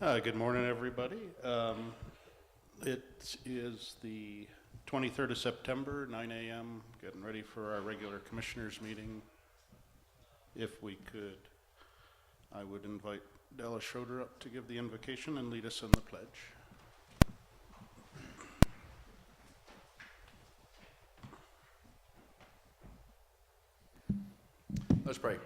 Good morning, everybody. It is the 23rd of September, 9 a.m., getting ready for our regular commissioners meeting. If we could, I would invite Della Schroeder up to give the invocation and lead us in the pledge. Let's pray.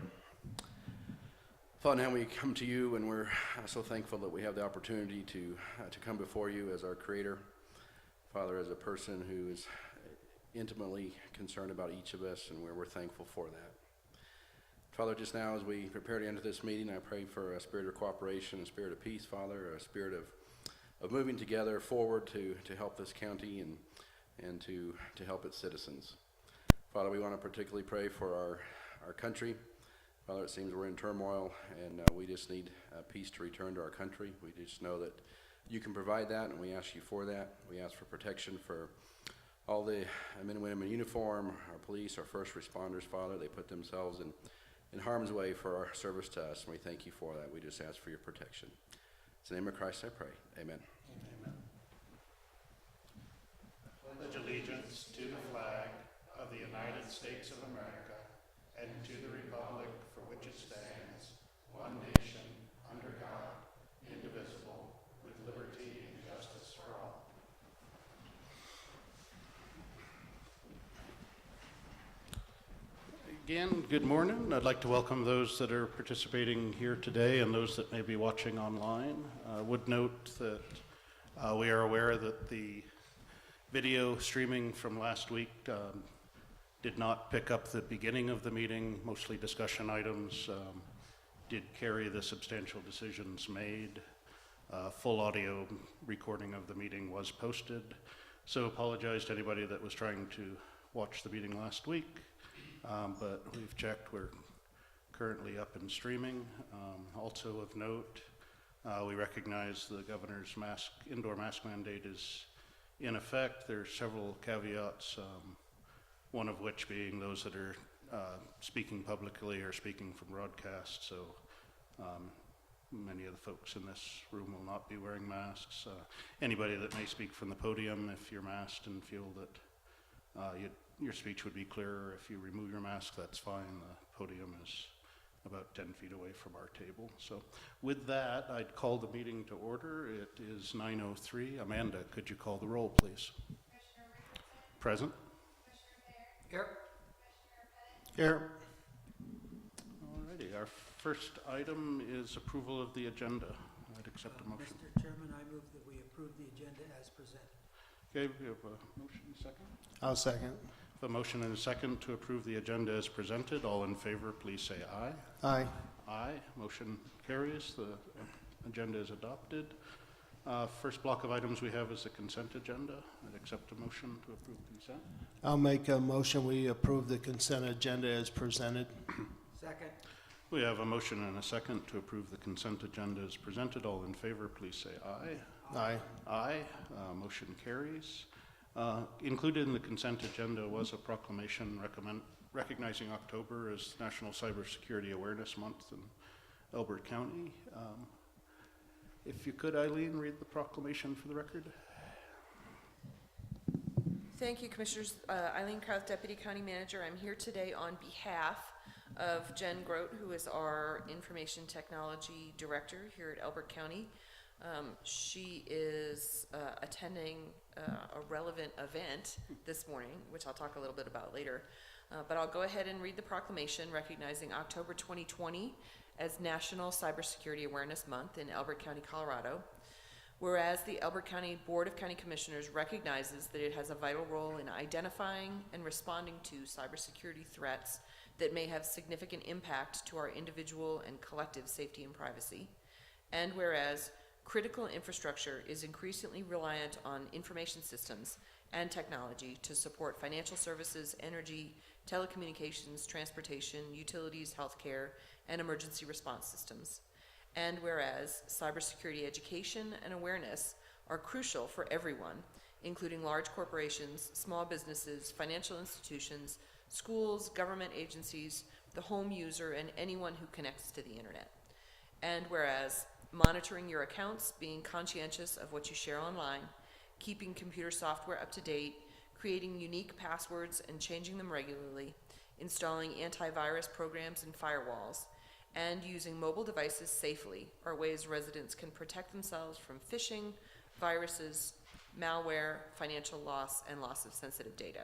Father, now we come to you, and we're so thankful that we have the opportunity to come before you as our Creator. Father, as a person who is intimately concerned about each of us, and we're thankful for that. Father, just now as we prepare to enter this meeting, I pray for a spirit of cooperation, a spirit of peace, Father, a spirit of moving together forward to help this county and to help its citizens. Father, we want to particularly pray for our country. Father, it seems we're in turmoil, and we just need peace to return to our country. We just know that you can provide that, and we ask you for that. We ask for protection for all the men and women in uniform, our police, our first responders, Father. They put themselves in harm's way for our service to us, and we thank you for that. We just ask for your protection. In the name of Christ I pray. Amen. Amen. I pledge allegiance to the flag of the United States of America and to the republic for which it stands, one nation, under God, indivisible, with liberty and justice for all. Again, good morning. I'd like to welcome those that are participating here today and those that may be watching online. I would note that we are aware that the video streaming from last week did not pick up the beginning of the meeting. Mostly discussion items did carry the substantial decisions made. Full audio recording of the meeting was posted. So apologize to anybody that was trying to watch the meeting last week. But we've checked, we're currently up and streaming. Also of note, we recognize the governor's indoor mask mandate is in effect. There's several caveats, one of which being those that are speaking publicly or speaking from broadcast. So many of the folks in this room will not be wearing masks. Anybody that may speak from the podium, if you're masked and feel that your speech would be clearer if you remove your mask, that's fine. The podium is about 10 feet away from our table. So with that, I'd call the meeting to order. It is 9:03. Amanda, could you call the roll, please? Present. Here. Here. Alrighty, our first item is approval of the agenda. I'd accept a motion. Mr. Chairman, I move that we approve the agenda as presented. Okay, we have a motion and a second. I'll second. A motion and a second to approve the agenda as presented. All in favor, please say aye. Aye. Aye. Motion carries. The agenda is adopted. First block of items we have is the consent agenda. I'd accept a motion to approve consent. I'll make a motion we approve the consent agenda as presented. Second. We have a motion and a second to approve the consent agenda as presented. All in favor, please say aye. Aye. Aye. Motion carries. Included in the consent agenda was a proclamation recognizing October as National Cybersecurity Awareness Month in Elbert County. If you could, Eileen, read the proclamation for the record. Thank you, Commissioners. Eileen Krauth, Deputy County Manager. I'm here today on behalf of Jen Grote, who is our Information Technology Director here at Elbert County. She is attending a relevant event this morning, which I'll talk a little bit about later. But I'll go ahead and read the proclamation recognizing October 2020 as National Cybersecurity Awareness Month in Elbert County, Colorado. Whereas the Elbert County Board of County Commissioners recognizes that it has a vital role in identifying and responding to cybersecurity threats that may have significant impact to our individual and collective safety and privacy. And whereas critical infrastructure is increasingly reliant on information systems and technology to support financial services, energy, telecommunications, transportation, utilities, healthcare, and emergency response systems. And whereas cybersecurity education and awareness are crucial for everyone, including large corporations, small businesses, financial institutions, schools, government agencies, the home user, and anyone who connects to the internet. And whereas monitoring your accounts, being conscientious of what you share online, keeping computer software up to date, creating unique passwords and changing them regularly, installing antivirus programs and firewalls, and using mobile devices safely are ways residents can protect themselves from phishing, viruses, malware, financial loss, and loss of sensitive data.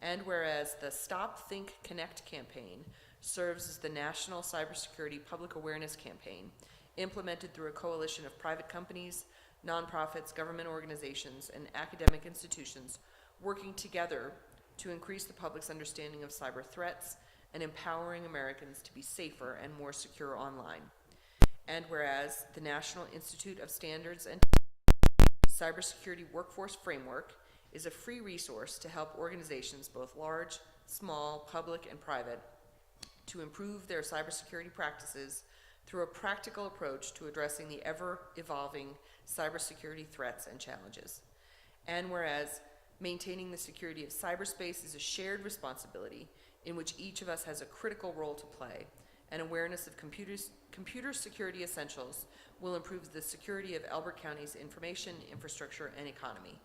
And whereas the Stop, Think, Connect campaign serves as the national cybersecurity public awareness campaign implemented through a coalition of private companies, nonprofits, government organizations, and academic institutions working together to increase the public's understanding of cyber threats and empowering Americans to be safer and more secure online. And whereas the National Institute of Standards and Cybersecurity Workforce Framework is a free resource to help organizations, both large, small, public, and private, to improve their cybersecurity practices through a practical approach to addressing the ever-evolving cybersecurity threats and challenges. And whereas maintaining the security of cyberspace is a shared responsibility in which each of us has a critical role to play, and awareness of computer security essentials will improve the security of Elbert County's information, infrastructure, and economy.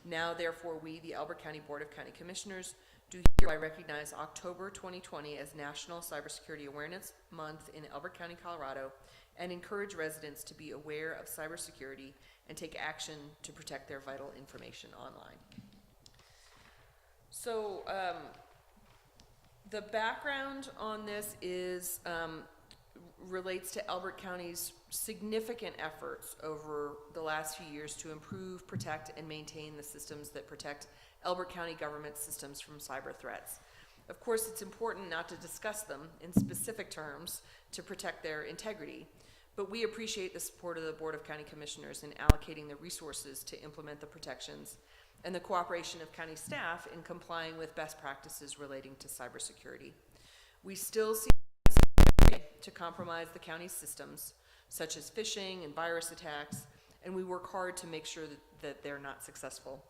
Now, therefore, we, the Elbert County Board of County Commissioners, do hereby recognize October 2020 as National Cybersecurity Awareness Month in Elbert County, Colorado, and encourage residents to be aware of cybersecurity and take action to protect their vital information online. So, the background on this is relates to Elbert County's significant efforts over the last few years to improve, protect, and maintain the systems that protect Elbert County government systems from cyber threats. Of course, it's important not to discuss them in specific terms to protect their integrity, but we appreciate the support of the Board of County Commissioners in allocating the resources to implement the protections and the cooperation of county staff in complying with best practices relating to cybersecurity. We still see to compromise the county's systems, such as phishing and virus attacks, and we work hard to make sure that they're not successful.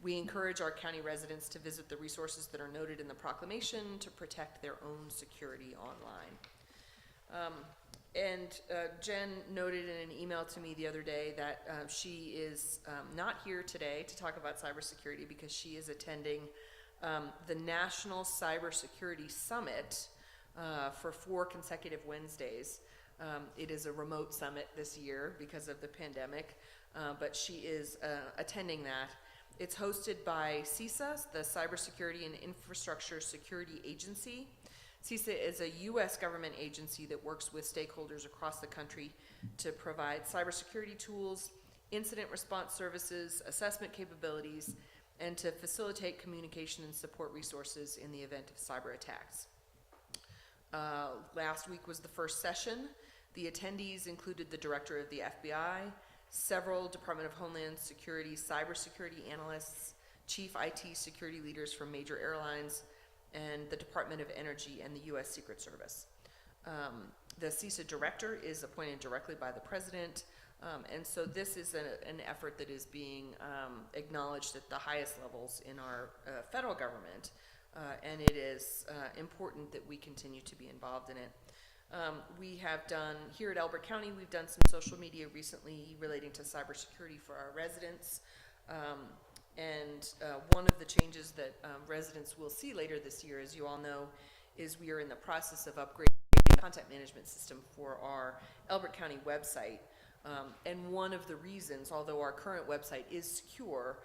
We encourage our county residents to visit the resources that are noted in the proclamation to protect their own security online. Jen noted in an email to me the other day that she is not here today to talk about cybersecurity because she is attending the National Cybersecurity Summit for 4 consecutive Wednesdays. It is a remote summit this year because of the pandemic, but she is attending that. It's hosted by CISA, the Cybersecurity and Infrastructure Security Agency. CISA is a U.S. government agency that works with stakeholders across the country to provide cybersecurity tools, incident response services, assessment capabilities, and to facilitate communication and support resources in the event of cyber attacks. Last week was the first session. The attendees included the director of the FBI, several Department of Homeland Security cybersecurity analysts, chief IT security leaders from major airlines, and the Department of Energy and the U.S. Secret Service. The CISA director is appointed directly by the president, and so this is an effort that is being acknowledged at the highest levels in our federal government, and it is important that we continue to be involved in it. We have done, here at Elbert County, we've done some social media recently relating to cybersecurity for our residents. One of the changes that residents will see later this year, as you all know, is we are in the process of upgrading the content management system for our Elbert County website. And one of the reasons, although our current website is secure,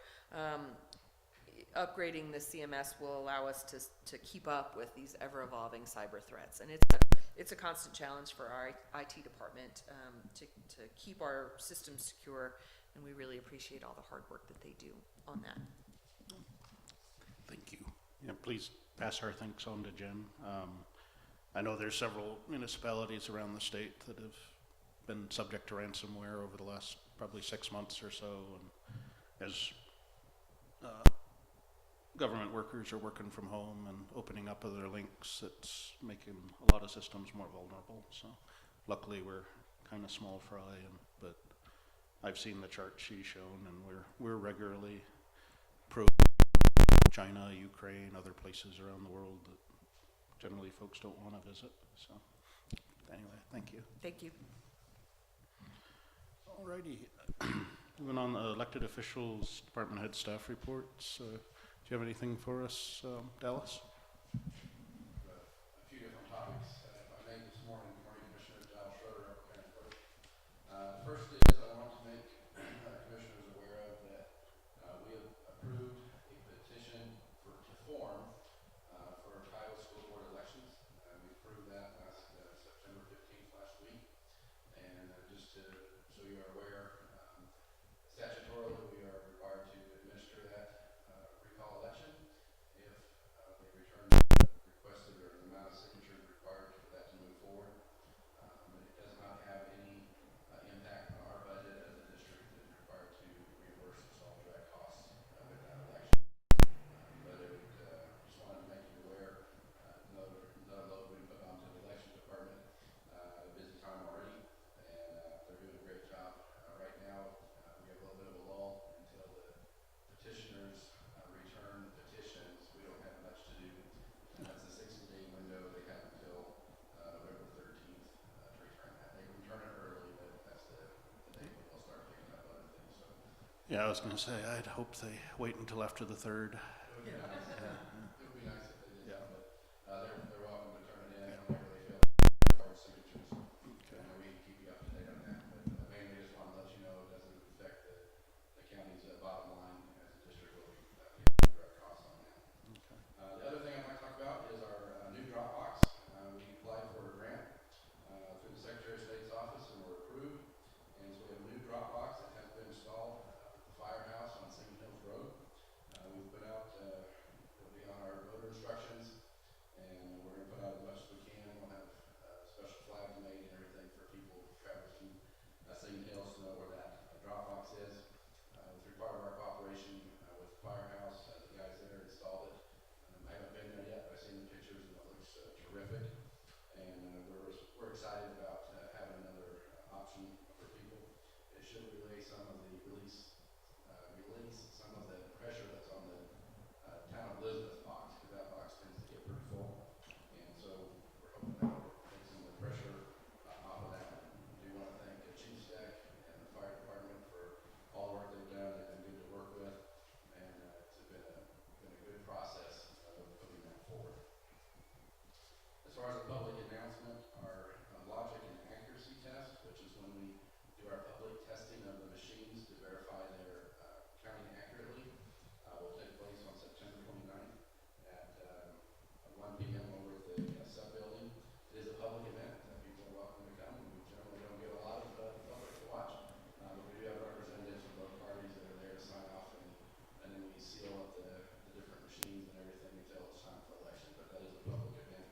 upgrading the CMS will allow us to keep up with these ever-evolving cyber threats. And it's a constant challenge for our IT department to keep our systems secure, and we really appreciate all the hard work that they do on that. Thank you. Yeah, please pass our thanks on to Jen. I know there's several municipalities around the state that have been subject to ransomware over the last probably 6 months or so, and as government workers are working from home and opening up other links, it's making a lot of systems more vulnerable. So luckily we're kind of small fry, but I've seen the chart she's shown, and we're regularly pro China, Ukraine, other places around the world that generally folks don't want to visit. So anyway, thank you. Thank you. Alrighty. Moving on, elected officials, department head staff reports. Do you have anything for us, Dallas? A few different topics, if I may, this morning. Good morning, Commissioners. Al Schroeder, Upper County Clerk. The first is I want to make Commissioners aware of that we have approved a petition to form for Iowa School Board elections. We approved that last September 15th last week. And just so you are aware, statutorily we are required to administer that recall election if they return requested or the amount of signatures required for that to move forward. It does not have any impact on our budget as a district that is required to reimburse us all direct costs with that election. But it would, just wanted to make you aware, another load we put onto the election department. A busy time already, and they're doing a great job. Right now, we have a little bit of a lull until the petitioners return the petitions. We don't have much to do. That's a 60-day window. They have until November 13th to return that. They can return it early, but that's the day when they'll start picking up other things. So Yeah, I was going to say, I'd hope they wait until after the 3rd. it would be nice if they did, Yeah. but they're welcome to turn it in Yeah. whenever they feel like hard signatures. Okay. And we can keep you up to date on that. But mainly just want to let you know it doesn't affect the county's bottom line as a district. Will be paying direct costs on that. Okay. The other thing I might talk about is our new Dropbox. We applied for a grant through the Secretary of State's office and were approved. And so we have a new Dropbox that has been installed at the firehouse on St. Hills Road. We've put out, it'll be on our voter instructions, and we're going to put out as much as we can. We'll have special flags made and everything for people traveling through St. Hills to know where that Dropbox is. Through part of our cooperation with the firehouse, the guys there installed it. I haven't been there yet, but I've seen the pictures and it looks terrific. And we're excited about having another option for people. It should relay some of the release some of the pressure that's on the town of Elizabeth box, because that box tends to get pretty full. And so we're hoping that will take some of the pressure off of that. We do want to thank Chief Stack and the fire department for all the work they've done. They've been good to work with, and it's been a good process of putting that forward. As far as the public announcement, our logic and accuracy test, which is when we do our public testing of the machines to verify their counting accurately, will take place on September 29th at 1 p.m. over at the Sept building. It is a public event. People are welcome to come. We generally don't get a lot of public to watch, but we do have representatives from both parties that are there to sign off, and then we seal up the different machines and everything until it's time for election. But that is a public event.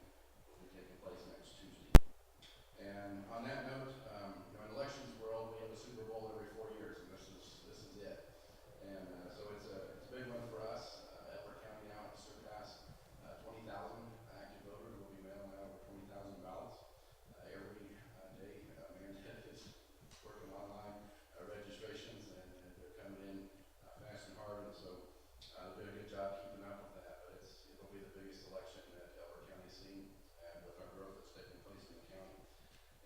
Will be taking place next Tuesday. And on that note, in elections world, we have a Super Bowl every 4 years, and this is it. And so it's a big one for us. Elbert County now has surpassed 20,000 active voters. We'll be mailing out over 20,000 ballots every day. Amanda is working online registrations, and they're coming in fast and hard. And so they're doing a good job keeping up with that. But it'll be the biggest election that Elbert County's seen, and with our growth that's taking place in the county.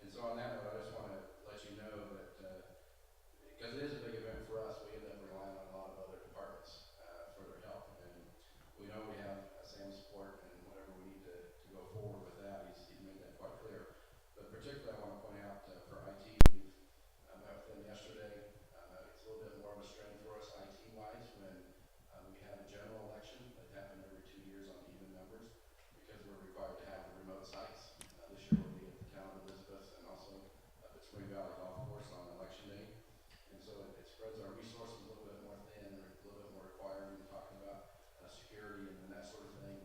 And so on that note, I just want to let you know that because it is a big event for us, we end up relying on a lot of other departments for their help. And we know we have Sam's support, and whatever we need to go forward with that, he's made that quite clear. But particularly, I want to point out for IT, we've met with them yesterday. It's a little bit more of a strain for us IT-wise when we have a general election that happens every 2 years on even numbers, because we're required to have the remote sites. This year we'll be at the town of Elizabeth and also up at Spring Valley Golf Course on election day. And so it spreads our resources a little bit more thin, or a little bit more requiring, talking about security and that sort of thing.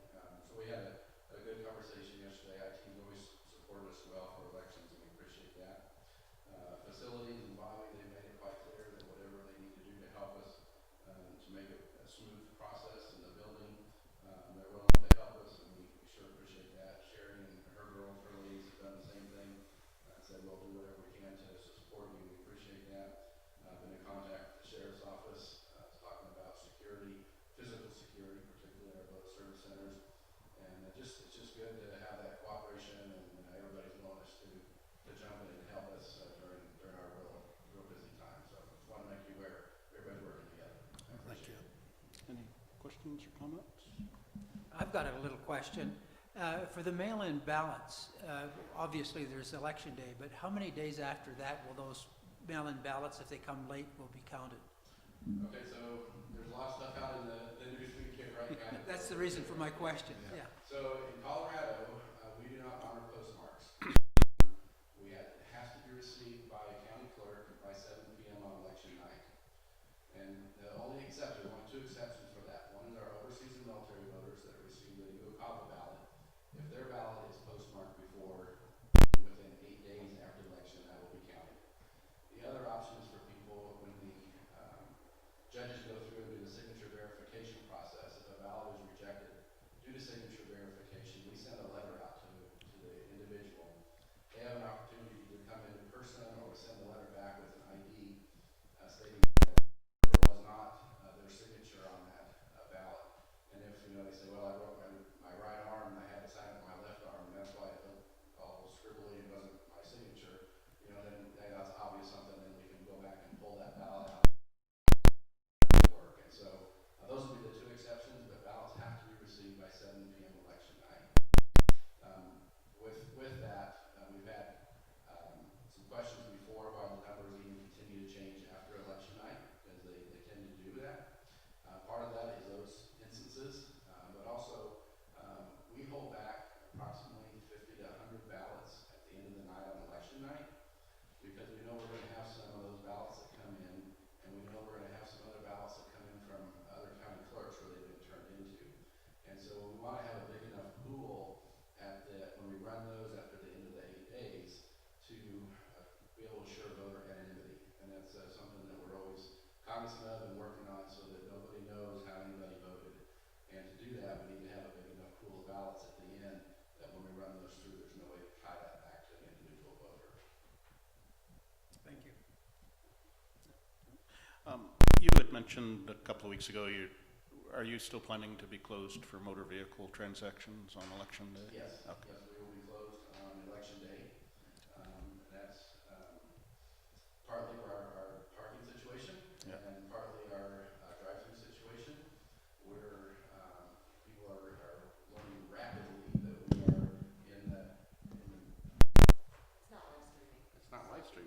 So we had a good conversation yesterday. IT's always supported us well for elections, and we appreciate that. Facilities and bonding, they made it quite clear that whatever they need to do to help us to make it a smooth process in the building, they're willing to help us, and we sure appreciate that. Sherry and her girls, her ladies have done the same thing. Said we'll do whatever we can to support you. We appreciate that. I've been in contact with the sheriff's office, talking about security, physical security, particularly at both service centers, and it's just good to have that cooperation and everybody's willingness to jump in and help us during our real busy time. questions or comments? I've got a little question. For the mail-in ballots, obviously there's election day, but how many days after that will those mail-in ballots, if they come late, will be counted? Okay, so there's a lot of stuff out in the newsweek here, right? That's the reason for my question, yeah. So in Colorado, we do not honor postmarks. It has to be received by a county clerk by 7 p.m. on election night. And the only exception, only two exceptions for that. One is our overseas and military voters that receive the UOCAVA ballot. If their ballot is postmarked before, within 8 days after the election, that will be counted. The other option is for people when the judges go through and do the signature verification process. If a ballot is rejected due to signature verification, we send a letter out to the individual. They have an opportunity to come in person or send a letter back with an ID stating that there was not their signature on that ballot. And if they say, well, I wrote my right arm and I had to sign it with my left arm, and that's why it looked all scribbly and wasn't my signature, then that's obvious something. Then we can go back and pull that ballot out. And so those would be the two exceptions, but ballots have to be received by 7 p.m. election night. With that, we've had some questions before why the numbers even continue to change after election night, because they tend to do that. Part of that is those instances, but also we hold back approximately 50 to 100 ballots at the end of the night on election night, because we know we're going to have some of those ballots that come in, and we know we're going to have some other ballots that come in from other county clerks where they've been turned into. And so we want to have a big enough pool when we run those after the end of the 8 days to be able to assure voter anonymity. And that's something that we're always cognizant of and working on, so that nobody knows how anybody voted. And to do that, we need to have a big enough pool of ballots at the end that when we run those through, there's no way to tie that back to an individual voter. Thank you. You had mentioned a couple of weeks ago, are you still planning to be closed for motor vehicle transactions on election day? Yes. Okay. Yes, we will be closed on election day. That's partly for our parking situation, Yeah. and partly our drive-through situation, where people are learning rapidly that we are in the. It's not live streaming. It's not live stream.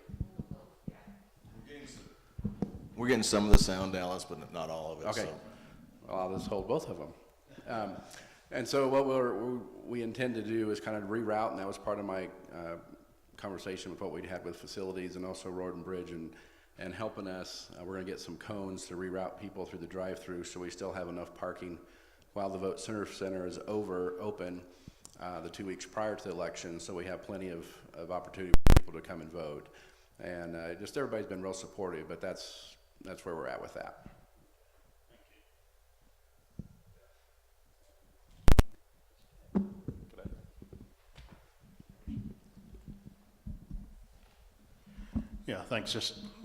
We're getting some of the sound, Dallas, but not all of it. Okay. So. Well, I'll just hold both of them. And so what we intend to do is kind of reroute, and that was part of my conversation with what we'd had with facilities and also Road and Bridge, and helping us. We're going to get some cones to reroute people through the drive-through, so we still have enough parking while the vote center is open the 2 weeks prior to the election, so we have plenty of opportunity for people to come and vote. And just everybody's been real supportive, but that's where we're at with that. Yeah, thanks.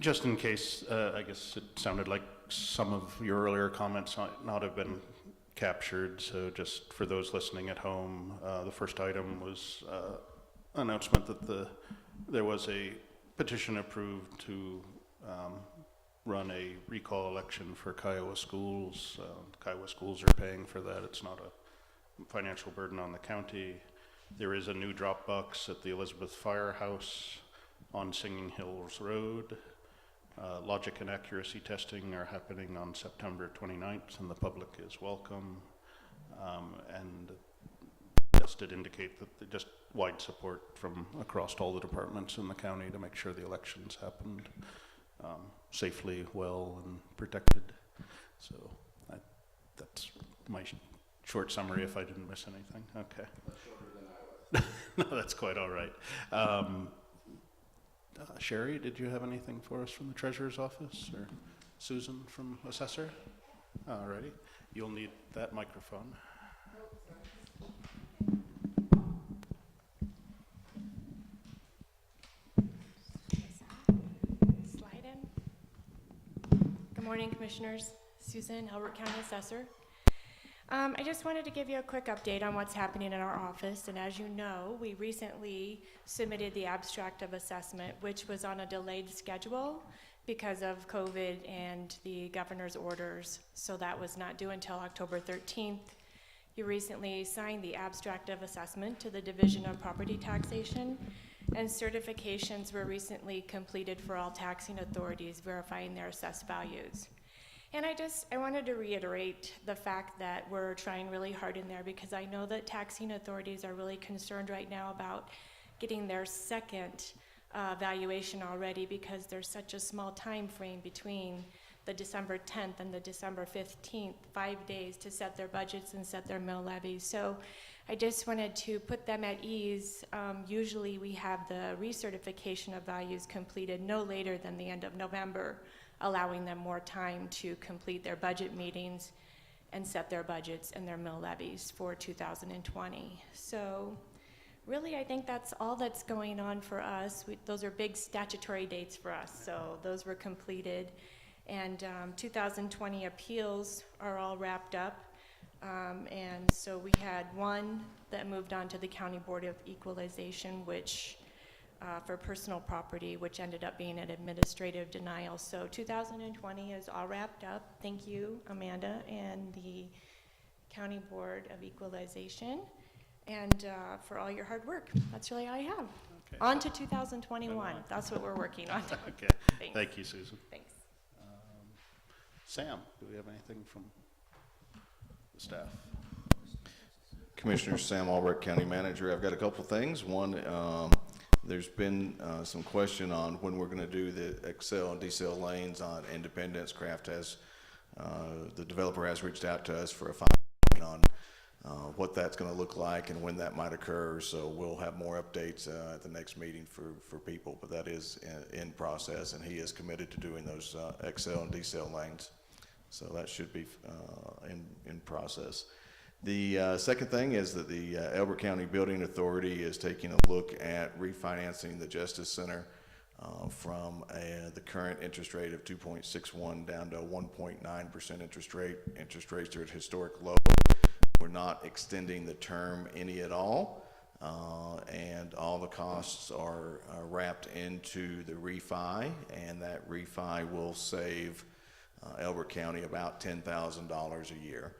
Just in case, I guess it sounded like some of your earlier comments might not have been captured. So just for those listening at home, the first item was announcement that there was a petition approved to run a recall election for Kiowa schools. Kiowa schools are paying for that. It's not a financial burden on the county. There is a new drop box at the Elizabeth Firehouse on Singing Hills Road. Logic and accuracy testing are happening on September 29th, and the public is welcome. And just did indicate that just wide support from across all the departments in the county to make sure the elections happened safely, well, and protected. So that's my short summary if I didn't miss anything. Okay. Much shorter than I was. No, that's quite all right. Sherry, did you have anything for us from the Treasurer's Office, or Susan from Assessor? All righty. You'll need that microphone. Slide in. Good morning, Commissioners. Susan, Elbert County Assessor. I just wanted to give you a quick update on what's happening in our office. And as you know, we recently submitted the abstract of assessment, which was on a delayed schedule because of COVID and the governor's orders, so that was not due until October 13th. You recently signed the abstract of assessment to the Division of Property Taxation, and certifications were recently completed for all taxing authorities verifying their assessed values. And I wanted to reiterate the fact that we're trying really hard in there, because I know that taxing authorities are really concerned right now about getting their second valuation already, because there's such a small time frame between the December 10th and the December 15th, 5 days to set their budgets and set their mill levies. So I just wanted to put them at ease. Usually we have the recertification of values completed no later than the end of November, allowing them more time to complete their budget meetings and set their budgets and their mill levies for 2020. So really, I think that's all that's going on for us. Those are big statutory dates for us, so those were completed. And 2020 appeals are all wrapped up. And so we had one that moved on to the County Board of Equalization, which for personal property, which ended up being an administrative denial. So 2020 is all wrapped up. Thank you, Amanda, and the County Board of Equalization, and for all your hard work. That's really all I have. Okay. On to 2021. That's what we're working on. Okay. Thanks. Thank you, Susan. Thanks. Sam, do we have anything from the staff? Commissioner Sam Albrecht, County Manager. I've got a couple things. One, there's been some question on when we're going to do the Excel and decel lanes on Independence. Craft has, the developer has reached out to us for a final on what that's going to look like and when that might occur. So we'll have more updates at the next meeting for people, but that is in process, and he is committed to doing those Excel and decel lanes. So that should be in process. The second thing is that the Elbert County Building Authority is taking a look at refinancing the Justice Center from the current interest rate of 2.61 down to 1.9% interest rate. Interest rates are at historic low. We're not extending the term any at all, and all the costs are wrapped into the refi, and that refi will save Elbert County about $10,000 a year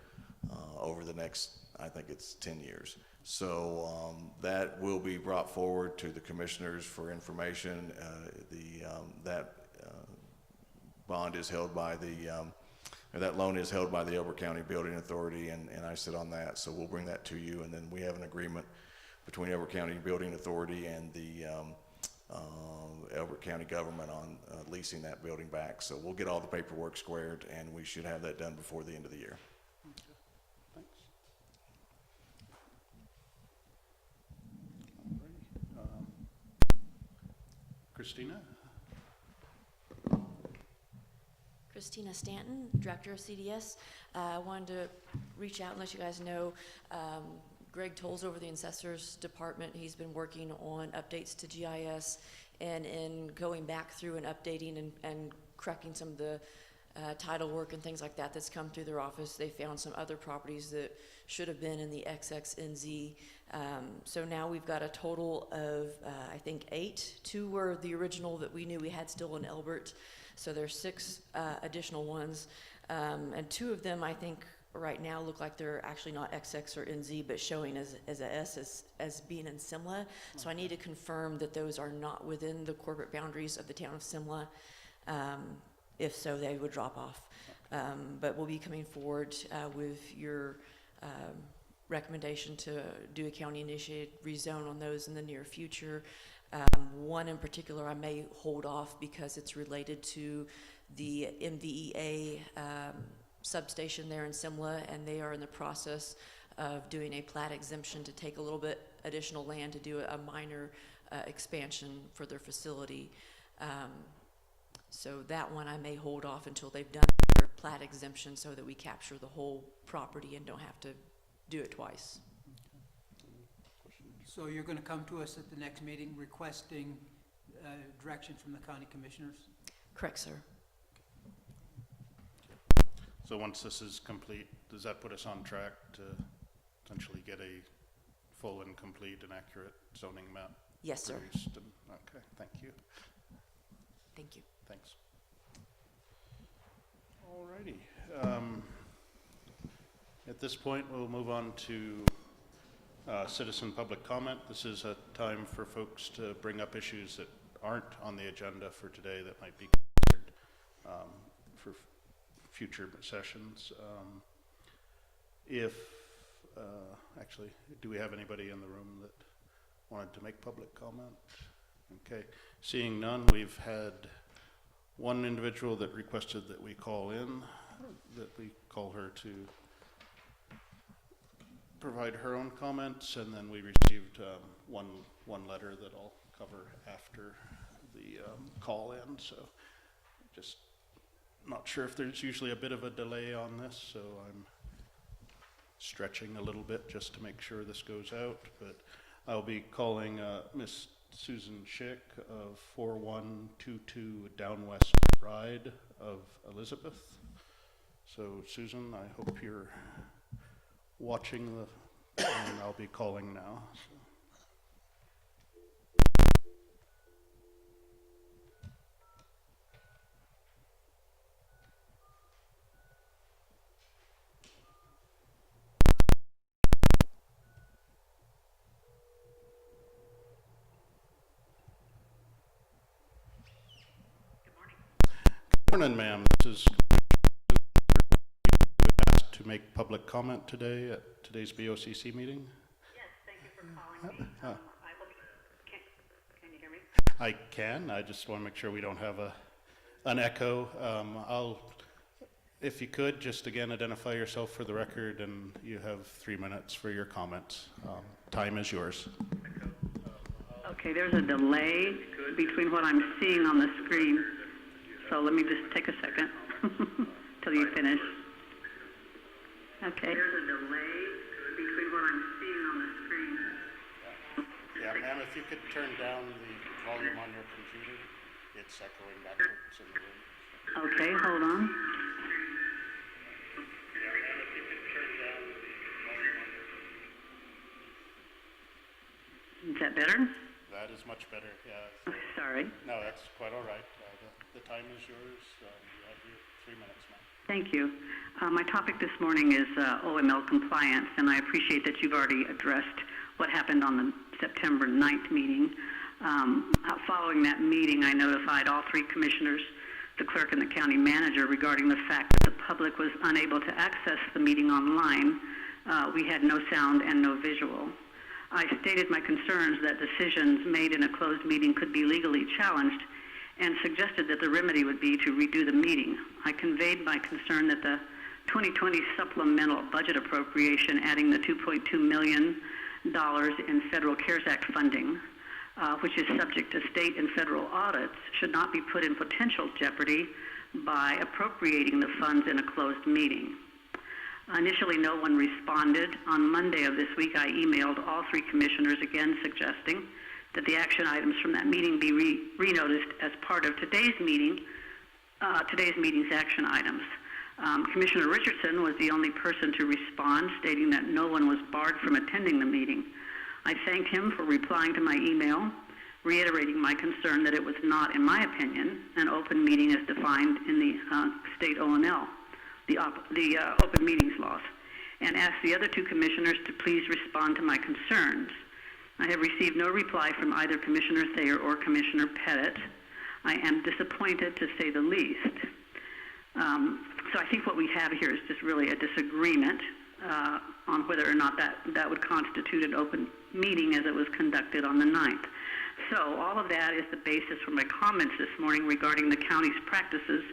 over the next, I think it's 10 years. So that will be brought forward to the commissioners for information. That bond is held by that loan is held by the Elbert County Building Authority, and I sit on that. So we'll bring that to you, and then we have an agreement between Elbert County Building Authority and the Elbert County government on leasing that building back. So we'll get all the paperwork squared, and we should have that done before the end of the year. Okay. Thanks. Alrighty. Christina? Christina Stanton, Director of CDS. I wanted to reach out and let you guys know Greg Tolles over the Assessor's Department. He's been working on updates to GIS and in going back through and updating and correcting some of the title work and things like that that's come through their office. They found some other properties that should have been in the XXNZ. So now we've got a total of, I think, 8. 2 were the original that we knew we had still in Elbert. So there's 6 additional ones. And 2 of them, I think, right now look like they're actually not XX or NZ, but showing as a S as being in Simla. So I need to confirm that those are not within the corporate boundaries of the town of Simla. If so, they would drop off. But we'll be coming forward with your recommendation to do a county-initiated rezone on those in the near future. One in particular I may hold off because it's related to the MVEA substation there in Simla, and they are in the process of doing a plat exemption to take a little bit additional land to do a minor expansion for their facility. So that one I may hold off until they've done their plat exemption so that we capture the whole property and don't have to do it twice. So you're going to come to us at the next meeting requesting direction from the county commissioners? Correct, sir. So once this is complete, does that put us on track to essentially get a full and complete and accurate zoning map Yes, sir. produced? Okay, thank you. Thank you. Thanks. At this point, we'll move on to citizen public comment. This is a time for folks to bring up issues that aren't on the agenda for today that might be considered for future sessions. Actually, do we have anybody in the room that wanted to make public comment? Okay, seeing none, we've had one individual that requested that we call her to provide her own comments, and then we received one letter that I'll cover after the call in. So just not sure if there's usually a bit of a delay on this, so I'm stretching a little bit just to make sure this goes out. But I'll be calling Miss Susan Schick of 4122 Down West Ride of Elizabeth. So Susan, I hope you're watching and I'll be calling now. So. Good morning, ma'am. This is asked to make public comment today at today's BoCC meeting. Yes, thank you for calling me. Can you hear me? I can. I just want to make sure we don't have an echo. If you could, just again identify yourself for the record, and you have 3 minutes for your comments. Time is yours. Okay, there's a delay between what I'm seeing on the screen, so let me just take a second till you finish. Okay. There's a delay between what I'm seeing on the screen. Yeah, ma'am, if you could turn down the volume on your computer, it's echoing backwards in the room. Okay, hold on. Is that better? That is much better, yeah. Oh, sorry. No, that's quite all right. The time is yours. You have your 3 minutes, ma'am. Thank you. My topic this morning is OML compliance, and I appreciate that you've already addressed what happened on the September 9th meeting. Following that meeting, I notified all 3 commissioners, the clerk and the county manager, regarding the fact that the public was unable to access the meeting online. We had no sound and no visual. I stated my concerns that decisions made in a closed meeting could be legally challenged, and suggested that the remedy would be to redo the meeting. I conveyed my concern that the 2020 supplemental budget appropriation, adding the $2.2 million in Federal CARES Act funding, which is subject to state and federal audits, should not be put in potential jeopardy by appropriating the funds in a closed meeting. Initially, no one responded. On Monday of this week, I emailed all 3 commissioners again suggesting that the action items from that meeting be renoticed as part of today's meeting's action items. Commissioner Richardson was the only person to respond, stating that no one was barred from attending the meeting. I thanked him for replying to my email, reiterating my concern that it was not, in my opinion, an open meeting as defined in the state OML, the open meetings laws, and asked the other 2 commissioners to please respond to my concerns. I have received no reply from either Commissioner Thayer or Commissioner Pettit. I am disappointed, to say the least. So I think what we have here is just really a disagreement on whether or not that would constitute an open meeting as it was conducted on the 9th. So all of that is the basis for my comments this morning regarding the county's practices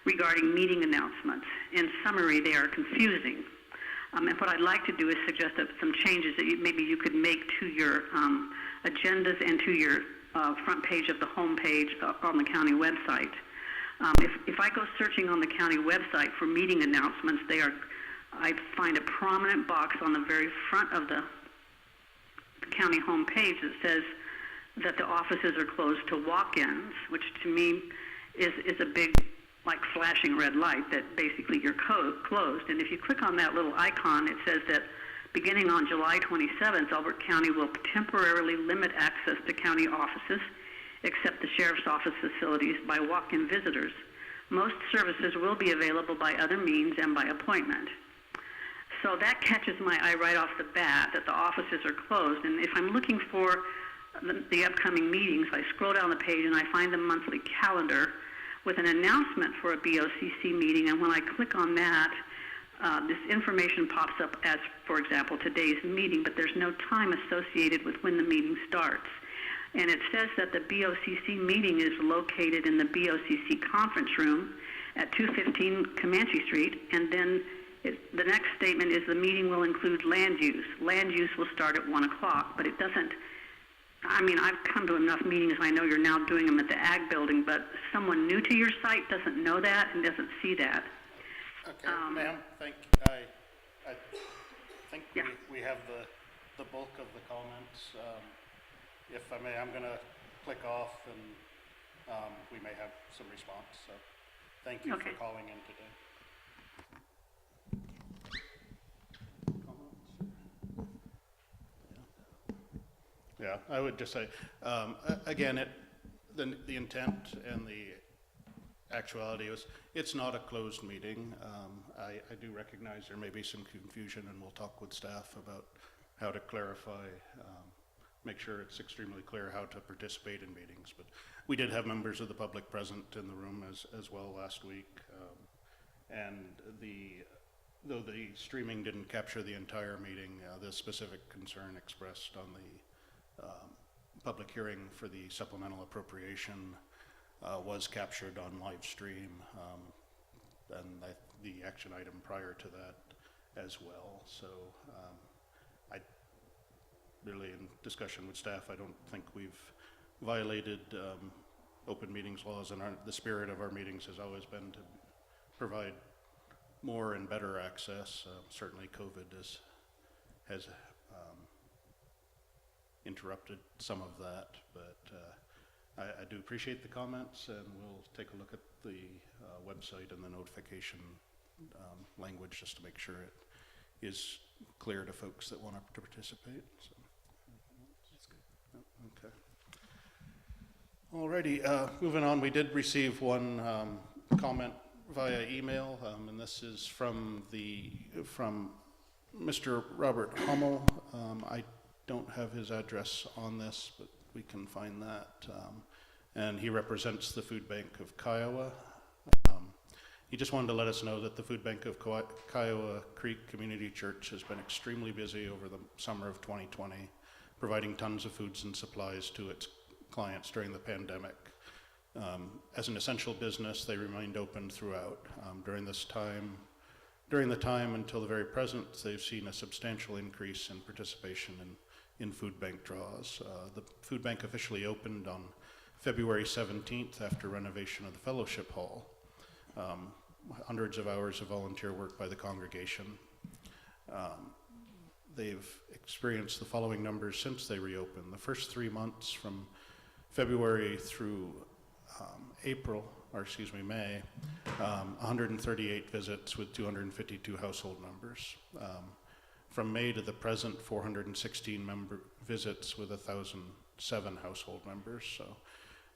regarding meeting announcements. In summary, they are confusing. And what I'd like to do is suggest some changes that maybe you could make to your agendas and to your front page of the home page on the county website. If I go searching on the county website for meeting announcements, I find a prominent box on the very front of the county home page that says that the offices are closed to walk-ins, which to me is a big, like, flashing red light that basically you're closed. And if you click on that little icon, it says that beginning on July 27th, Elbert County will temporarily limit access to county offices, except the sheriff's office facilities, by walk-in visitors. Most services will be available by other means and by appointment. So that catches my eye right off the bat, that the offices are closed. And if I'm looking for the upcoming meetings, I scroll down the page and I find the monthly calendar with an announcement for a BoCC meeting. And when I click on that, this information pops up as, for example, today's meeting, but there's no time associated with when the meeting starts. And it says that the BoCC meeting is located in the BoCC conference room at 215 Comanche Street, and then the next statement is the meeting will include land use. Land use will start at 1 o'clock, but it doesn't, I mean, I've come to enough meetings, I know you're now doing them at the Ag Building, but someone new to your site doesn't know that and doesn't see that. Okay, ma'am, I think Yeah. we have the bulk of the comments. If I may, I'm going to click off and we may have some response. So thank you Okay. for calling in today. Yeah, I would just say, again, the intent and the actuality was, it's not a closed meeting. I do recognize there may be some confusion, and we'll talk with staff about how to clarify, make sure it's extremely clear how to participate in meetings. But we did have members of the public present in the room as well last week. And though the streaming didn't capture the entire meeting, the specific concern expressed on the public hearing for the supplemental appropriation was captured on live stream, and the action item prior to that as well. So I really, in discussion with staff, I don't think we've violated open meetings laws, and the spirit of our meetings has always been to provide more and better access. Certainly COVID has interrupted some of that, but I do appreciate the comments, and we'll take a look at the website and the notification language just to make sure it is clear to folks that want to participate. So, okay. Alrighty, moving on, we did receive one comment via email, and this is from Mr. Robert Hummel. I don't have his address on this, but we can find that. And he represents the Food Bank of Kiowa. He just wanted to let us know that the Food Bank of Kiowa Creek Community Church has been extremely busy over the summer of 2020, providing tons of foods and supplies to its clients during the pandemic. As an essential business, they remained open throughout. During the time until the very present, they've seen a substantial increase in participation in food bank draws. The food bank officially opened on February 17th after renovation of the fellowship hall. Hundreds of hours of volunteer work by the congregation. They've experienced the following numbers since they reopened. The first 3 months from February through May, 138 visits with 252 household members. From May to the present, 416 visits with 1,007 household members. So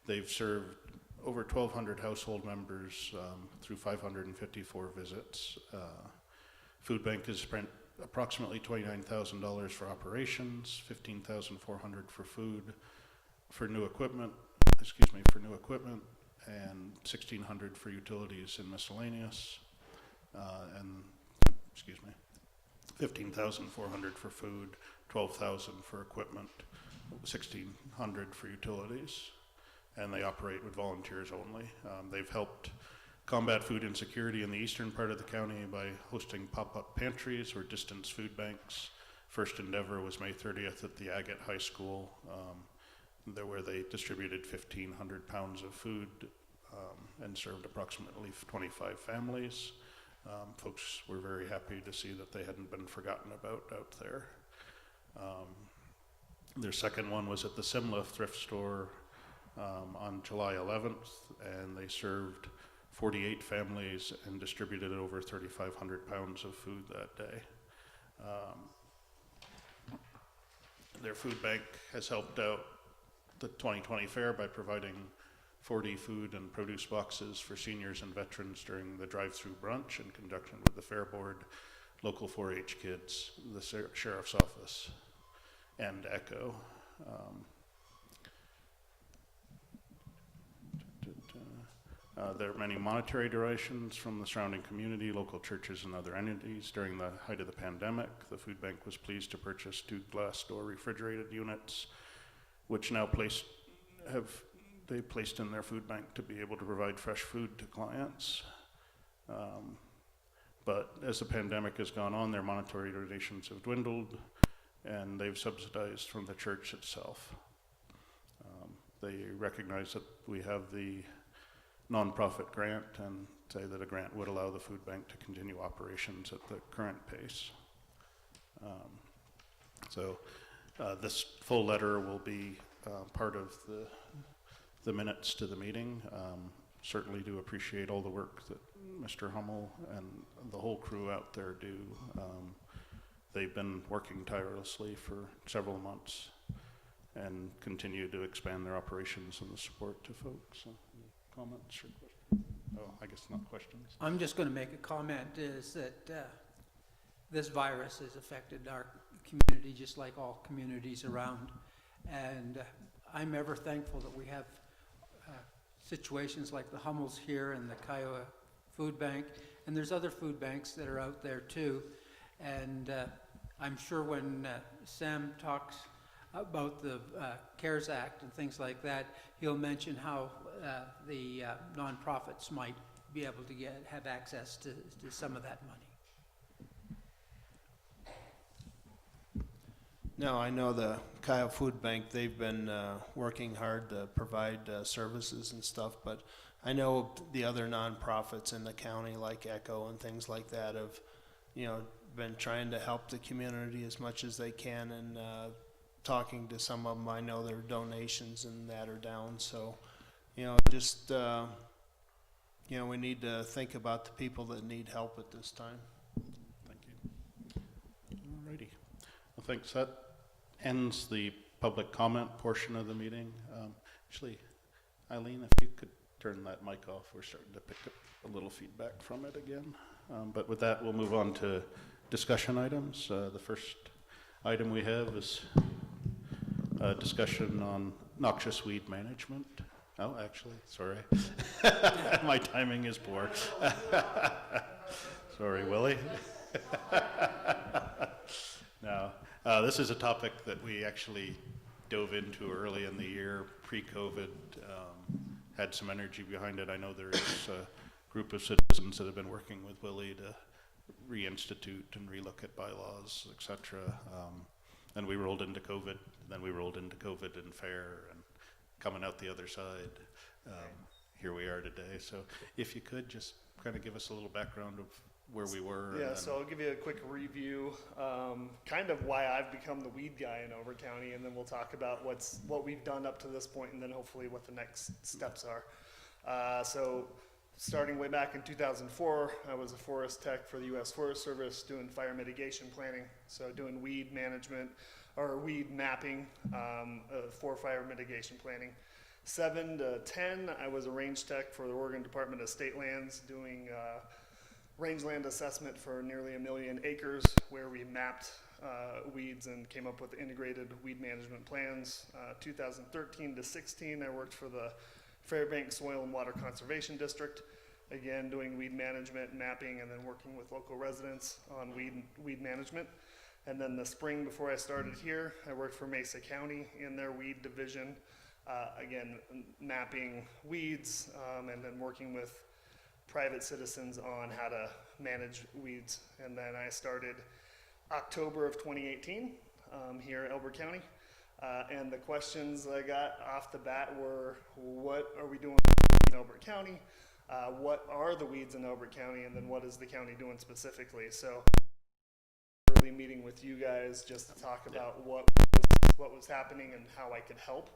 they've served over 1,200 household members through 554 visits. Food Bank has spent approximately $29,000 for operations, $15,400 for food, for new equipment, and $1,600 for utilities and miscellaneous, $15,400 for food, $12,000 for equipment, $1,600 for utilities, and they operate with volunteers only. They've helped combat food insecurity in the eastern part of the county by hosting pop-up pantries or distance food banks. First endeavor was May 30th at the Agate High School, where they distributed 1,500 pounds of food and served approximately 25 families. Folks were very happy to see that they hadn't been forgotten about out there. Their second one was at the Simla thrift store on July 11th, and they served 48 families and distributed over 3,500 pounds of food that day. Their food bank has helped out the 2020 fair by providing 40 food and produce boxes for seniors and veterans during the drive-through brunch in conjunction with the Fair Board. local 4-H kids, the sheriff's office, and ECHO. There are many monetary donations from the surrounding community, local churches, and other entities. During the height of the pandemic, the food bank was pleased to purchase 2 glass door refrigerated units, which now they placed in their food bank to be able to provide fresh food to clients. But as the pandemic has gone on, their monetary donations have dwindled, and they've subsidized from the church itself. They recognize that we have the nonprofit grant and say that a grant would allow the food bank to continue operations at the current pace. This full letter will be part of the minutes to the meeting. Certainly do appreciate all the work that Mr. Hummel and the whole crew out there do. They've been working tirelessly for several months and continue to expand their operations and the support to folks. So, comments or questions? Oh, I guess not questions. I'm just going to make a comment, is that this virus has affected our community just like all communities around. And I'm ever thankful that we have situations like the Hummels here and the Kiowa Food Bank. And there's other food banks that are out there too. And I'm sure when Sam talks about the CARES Act and things like that, he'll mention how the nonprofits might be able to have access to some of that money. No, I know the Kyle Food Bank, they've been working hard to provide services and stuff, but I know the other nonprofits in the county like ECHO and things like that have, been trying to help the community as much as they can, and talking to some of them, I know their donations and that are down. So, we need to think about the people that need help at this time. Thank you. Alrighty. Well, thanks. That ends the public comment portion of the meeting. Actually, Eileen, if you could turn that mic off, we're starting to pick up a little feedback from it again. But with that, we'll move on to discussion items. The first item we have is a discussion on noxious weed management. Oh, actually, sorry. My timing is poor. Sorry, Willie. No, this is a topic that we actually dove into early in the year, pre-COVID, had some energy behind it. I know there is a group of citizens that have been working with Willie to reinstitute and relook at bylaws, et cetera. And we rolled into COVID, then we rolled into COVID and fair, and coming out the other side, here we are today. So if you could just kind of give us a little background of where we were. Yeah, so I'll give you a quick review, kind of why I've become the weed guy in Elbert County, and then we'll talk about what we've done up to this point, and then hopefully what the next steps are. So starting way back in 2004, I was a forest tech for the U.S. Forest Service doing fire mitigation planning, so doing weed management or weed mapping for fire mitigation planning. 7 to 10, I was a range tech for the Oregon Department of State Lands doing rangeland assessment for nearly 1 million acres, where we mapped weeds and came up with integrated weed management plans. 2013 to 16, I worked for the Fairbanks Soil and Water Conservation District, again doing weed management, mapping, and then working with local residents on weed management. And then the spring before I started here, I worked for Mesa County in their weed division, again mapping weeds, and then working with private citizens on how to manage weeds. And then I started October of 2018 here in Elbert County. And the questions I got off the bat were, what are we doing in Elbert County? What are the weeds in Elbert County? And then what is the county doing specifically? So really meeting with you guys just to talk about what was happening and how I could help.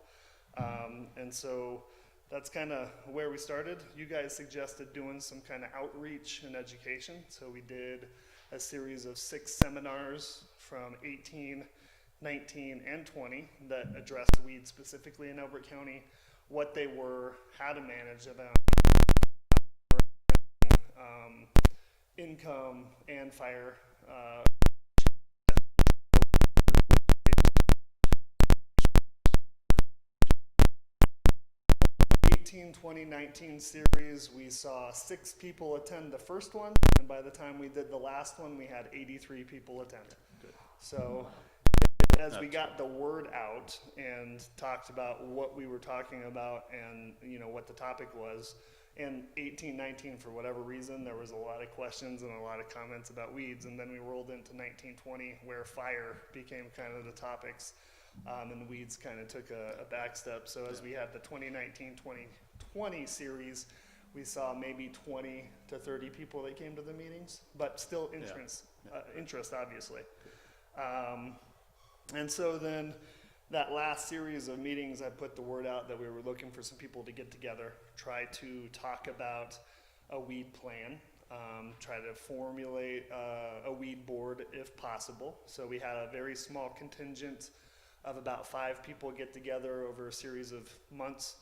And so that's kind of where we started. You guys suggested doing some kind of outreach and education. So we did a series of 6 seminars from 18, 19, and 20 that addressed weeds specifically in Elbert County, what they were, how to manage them, in income and fire. 2019 series, we saw 6 people attend the first one, and by the time we did the last one, we had 83 people attend. Good. So as we got the word out and talked about what we were talking about and what the topic was, in 1819, for whatever reason, there was a lot of questions and a lot of comments about weeds, and then we rolled into 1920 where fire became kind of the topics. And weeds kind of took a back step. So as we had the 2019-2020 series, we saw maybe 20 to 30 people that came to the meetings, but still interest obviously. And so then that last series of meetings, I put the word out that we were looking for some people to get together, try to talk about a weed plan, try to formulate a weed board if possible. So we had a very small contingent of about 5 people get together over a series of months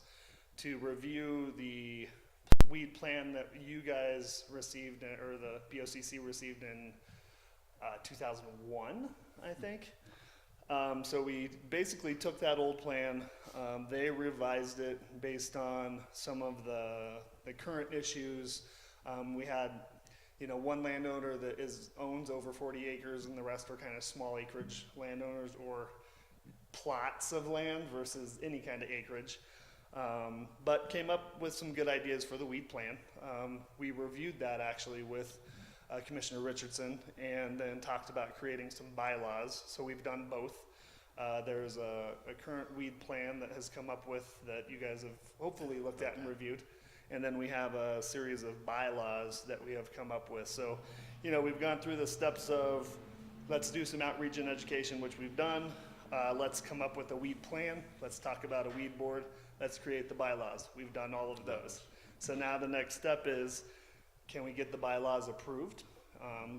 to review the weed plan that you guys received, or the BoCC received in 2001, I think. So we basically took that old plan, they revised it based on some of the current issues. We had one landowner that owns over 40 acres and the rest are kind of small acreage landowners or plots of land versus any kind of acreage, but came up with some good ideas for the weed plan. We reviewed that actually with Commissioner Richardson and then talked about creating some bylaws. So we've done both. There's a current weed plan that has come up with that you guys have hopefully looked at and reviewed. And then we have a series of bylaws that we have come up with. So, we've gone through the steps of let's do some outreach and education, which we've done. Let's come up with a weed plan. Let's talk about a weed board. Let's create the bylaws. We've done all of those. So now the next step is, can we get the bylaws approved?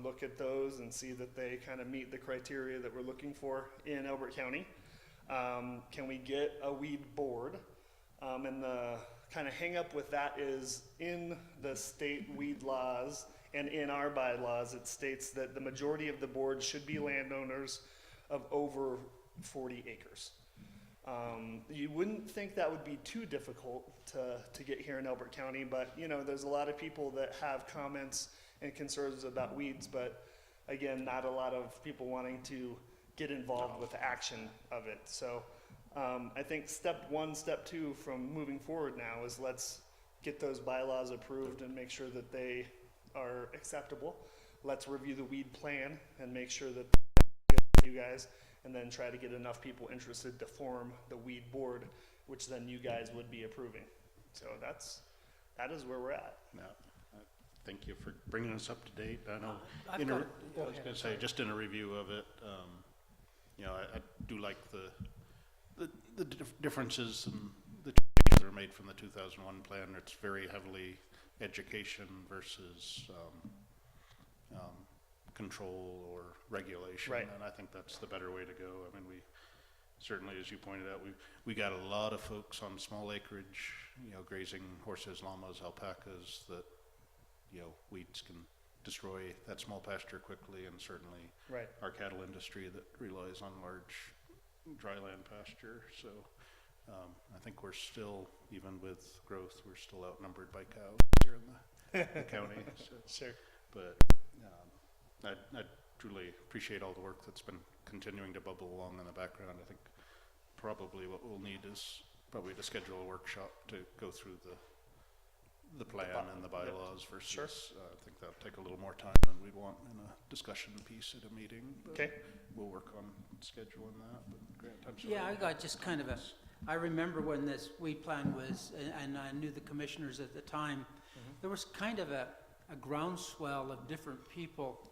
Look at those and see that they kind of meet the criteria that we're looking for in Elbert County. Can we get a weed board? And the kind of hang up with that is in the state weed laws and in our bylaws, it states that the majority of the board should be landowners of over 40 acres. You wouldn't think that would be too difficult to get here in Elbert County, but there's a lot of people that have comments and concerns about weeds, but again, not a lot of people wanting to get involved with the action of it. So I think step 1, step 2 from moving forward now is let's get those bylaws approved and make sure that they are acceptable. Let's review the weed plan and make sure that they're good for you guys, and then try to get enough people interested to form the weed board, which then you guys would be approving. So that is where we're at. Yeah. Thank you for bringing us up to date. I know, I've I got- was go going to ahead. say, just in a review of it, I do like the differences and the changes that are made from the 2001 plan. It's very heavily education versus control or regulation, Right. and I think that's the better way to go. I mean, we certainly, as you pointed out, we got a lot of folks on small acreage, grazing horses, llamas, alpacas, that weeds can destroy that small pasture quickly, and certainly Right. our cattle industry that relies on large dryland pasture. So I think we're still, even with growth, we're still outnumbered by cows here in the county. So. Sure. But I truly appreciate all the work that's been continuing to bubble along in the background. I think probably what we'll need is probably to schedule a workshop to go through the plan and the bylaws versus, Sure. I think that'll take a little more time than we'd want in a discussion piece at a meeting. But Okay. we'll work on scheduling that. But Grant, I'm sorry. Yeah, I got just kind of I remember when this weed plan was, and I knew the commissioners at the time, there was kind of a groundswell of different people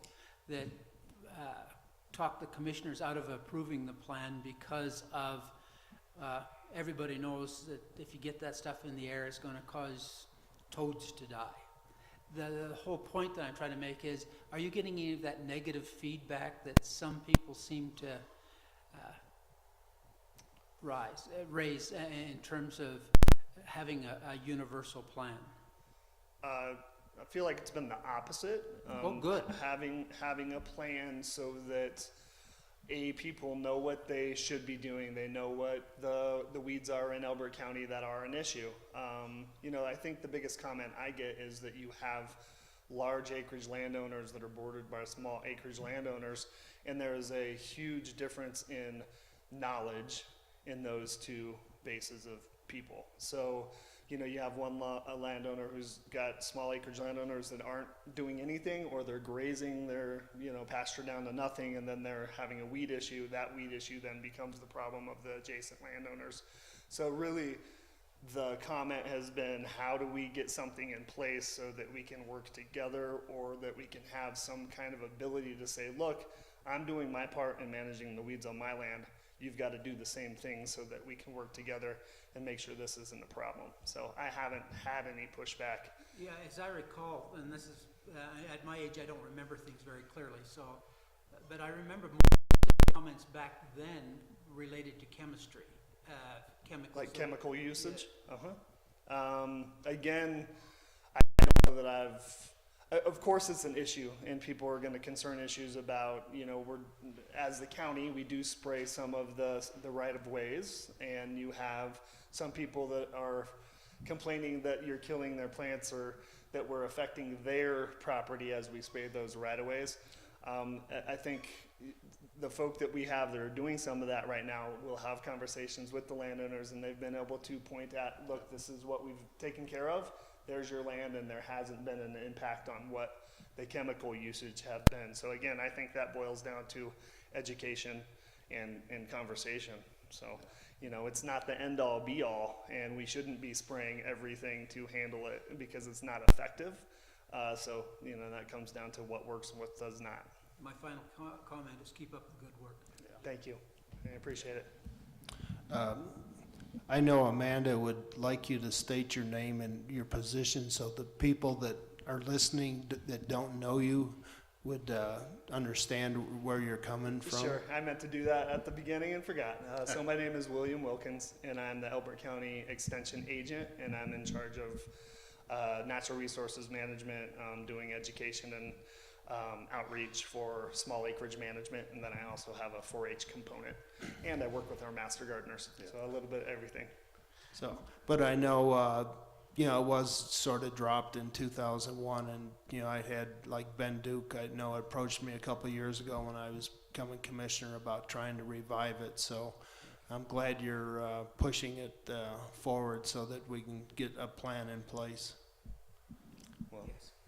that talked the commissioners out of approving the plan because of everybody knows that if you get that stuff in the air, it's going to cause toads to die. The whole point that I'm trying to make is, are you getting any of that negative feedback that some people seem to raise in terms of having a universal plan? I feel like it's been the opposite. Oh, good. Having a plan so that people know what they should be doing. They know what the weeds are in Elbert County that are an issue. I think the biggest comment I get is that you have large acreage landowners that are bordered by small acreage landowners, and there is a huge difference in knowledge in those two bases of people. So, you have a landowner who's got small acreage landowners that aren't doing anything, or they're grazing their, pasture down to nothing, and then they're having a weed issue. That weed issue then becomes the problem of the adjacent landowners. So really, the comment has been, how do we get something in place so that we can work together, or that we can have some kind of ability to say, look, I'm doing my part in managing the weeds on my land. You've got to do the same thing so that we can work together and make sure this isn't a problem. So I haven't had any pushback. Yeah, as I recall, and this is, at my age, I don't remember things very clearly, so, but I remember most of the comments back then related to chemistry, chemicals. Like chemical usage? Yeah. Again, I know that of course it's an issue, and people are gonna concern issues about, as the county, we do spray some of the right-of-ways, and you have some people that are complaining that you're killing their plants, or that we're affecting their property as we spray those right-of-ways. I think the folk that we have that are doing some of that right now will have conversations with the landowners, and they've been able to point at, look, this is what we've taken care of. There's your land, and there hasn't been an impact on what the chemical usage have been. So again, I think that boils down to education and conversation. So, it's not the end all be all, and we shouldn't be spraying everything to handle it because it's not effective. So, that comes down to what works and what does not. My final comment is keep up the good work. Thank you. I appreciate it. I know Amanda would like you to state your name and your position so the people that are listening that don't know you would understand where you're coming from. Sure, I meant to do that at the beginning and forgot. So my name is William Wilkins, and I'm the Elbert County Extension Agent, and I'm in charge of natural resources management, doing education and outreach for small acreage management, and then I also have a 4-H component, and I work with our master gardeners, so a little bit of everything. So, but I know, it was sort of dropped in 2001, and, I had, like Ben Duke, I know approached me a couple of years ago when I was becoming commissioner about trying to revive it, so I'm glad you're pushing it forward so that we can get a plan in place. Well,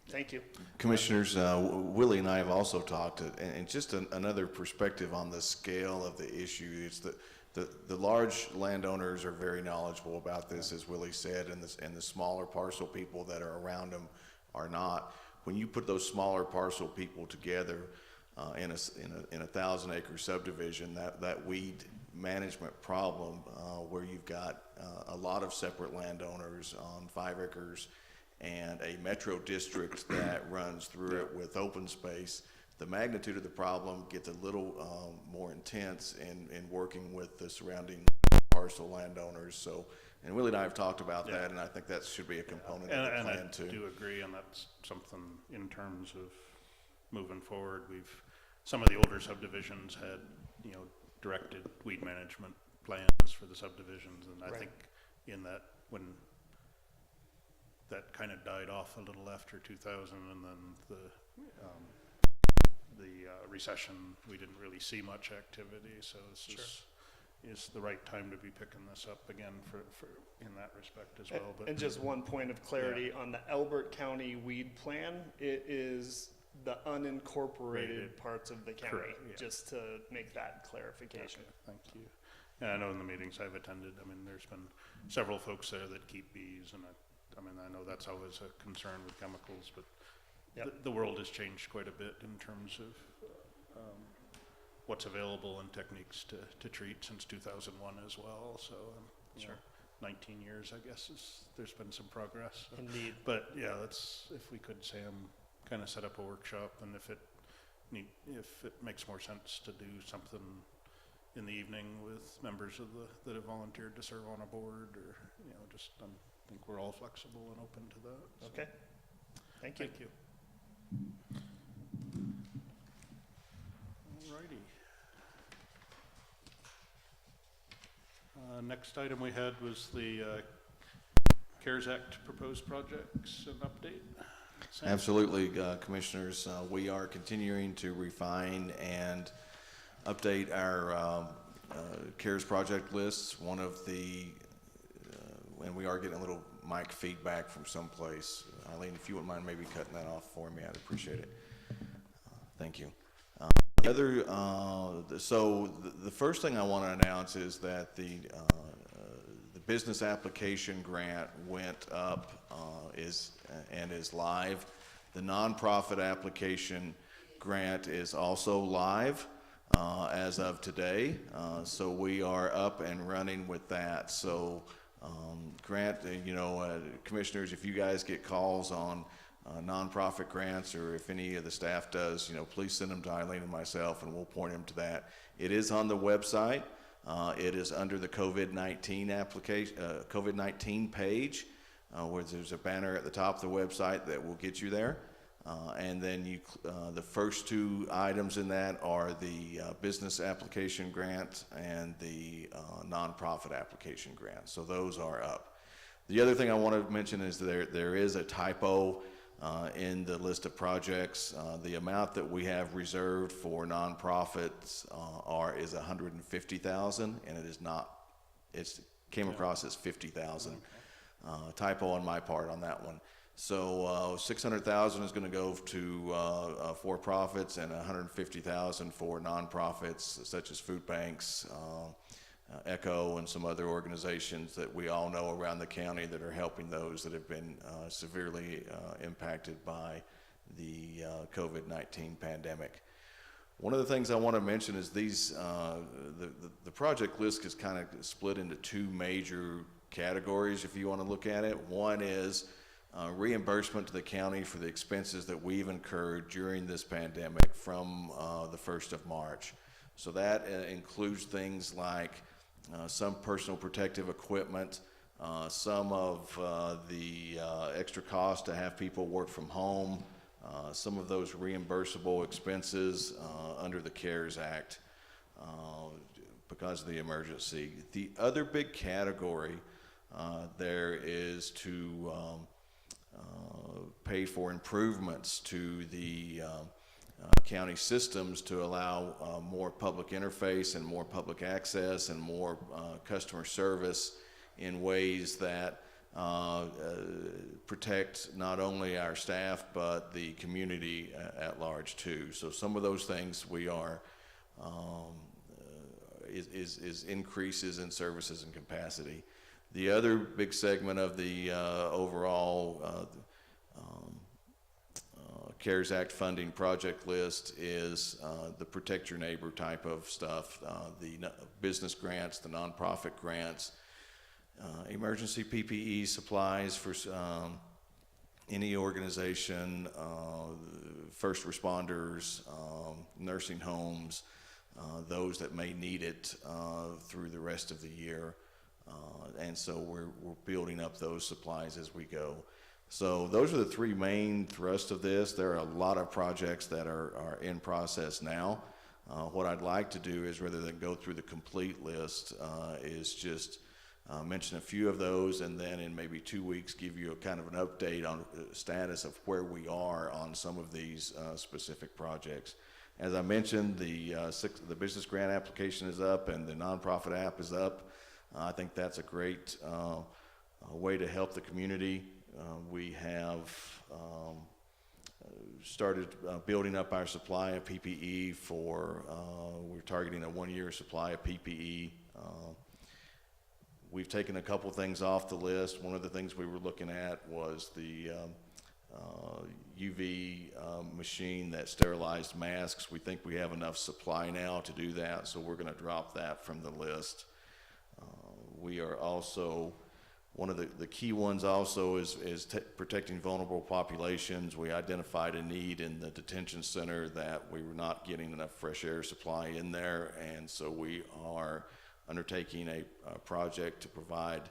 thank you. Commissioners, Willie and I have also talked, and just another perspective on the scale of the issue. It's the large landowners are very knowledgeable about this, as Willie said, and the smaller parcel people that are around them are not. When you put those smaller parcel people together in a 1,000-acre subdivision, that weed management problem, where you've got a lot of separate landowners on 5 acres and a metro district that runs through it with open space, the magnitude of the problem gets a little more intense in working with the surrounding parcel landowners. So, and Willie and I have talked about that, and I think that should be a component of the plan too. And I do agree, and that's something in terms of moving forward. Some of the older subdivisions had, directed weed management plans for the subdivisions, and I think in that, when that kind of died off a little after 2000, and then the recession, we didn't really see much activity. So this is the right time to be picking this up again for in that respect as well. But and just one point of clarity on the Elbert County weed plan, it is the unincorporated parts of the county. Correct, yeah. Just to make that clarification. Okay, thank you. And I know in the meetings I've attended, there's been several folks there that keep bees, and I know that's always a concern with chemicals, but the world has changed quite a bit in terms of what's available and techniques to treat since 2001 as well. So, 19 years, I guess, there's been some progress. So. Indeed. But yeah, if we could, Sam, kind of set up a workshop, and if it makes more sense to do something in the evening with members that have volunteered to serve on a board, or I think we're all flexible and open to that. So. Okay. Thank you. Thank you. Alrighty. Next item we had was the CARES Act proposed projects and update. Sam? Absolutely, Commissioners. We are continuing to refine and update our CARES project lists. One of the, and we are getting a little mic feedback from someplace. Eileen, if you wouldn't mind maybe cutting that off for me, I'd appreciate it. Thank you. The other, so the first thing I want to announce is that the business application grant went up and is live. The nonprofit application grant is also live as of today. So we are up and running with that. So grant, commissioners, if you guys get calls on nonprofit grants, or if any of the staff does, please send them to Eileen and myself, and we'll point them to that. It is on the website. It is under the COVID-19 application, COVID-19 page, where there's a banner at the top of the website that will get you there. And then the first two items in that are the business application grant and the nonprofit application grant. So those are up. The other thing I want to mention is there is a typo in the list of projects. The amount that we have reserved for nonprofits is $150,000, and it is not. It came across as $50,000. Typo on my part on that one. So $600,000 is going to go to for-profits, and $150,000 for nonprofits such as food banks, ECHO, and some other organizations that we all know around the county that are helping those that have been severely impacted by the COVID-19 pandemic. One of the things I want to mention is these the project list is kind of split into two major categories if you want to look at it. One is reimbursement to the county for the expenses that we've incurred during this pandemic from the 1st of March. So that includes things like some personal protective equipment, some of the extra cost to have people work from home, some of those reimbursable expenses under the CARES Act because of the emergency. The other big category there is to pay for improvements to the county systems to allow more public interface and more public access and more customer service in ways that protect not only our staff but the community at large too. So some of those things we are is increases in services and capacity. The other big segment of the overall CARES Act funding project list is the Protect Your Neighbor type of stuff, the business grants, the nonprofit grants, emergency PPE supplies for any organization, first responders, nursing homes, those that may need it through the rest of the year. And so we're building up those supplies as we go. So those are the three main thrusts of this. There are a lot of projects that are in process now. What I'd like to do is, rather than go through the complete list, is just mention a few of those, and then in maybe 2 weeks give you a kind of an update on the status of where we are on some of these specific projects. As I mentioned, the business grant application is up and the nonprofit app is up. I think that's a great way to help the community. We have started building up our supply of PPE for, we're targeting a 1-year supply of PPE. We've taken a couple things off the list. One of the things we were looking at was the UV machine that sterilized masks. We think we have enough supply now to do that, so we're going to drop that from the list. We are also, one of the key ones also is protecting vulnerable populations. We identified a need in the detention center that we were not getting enough fresh air supply in there, and so we are undertaking a project to provide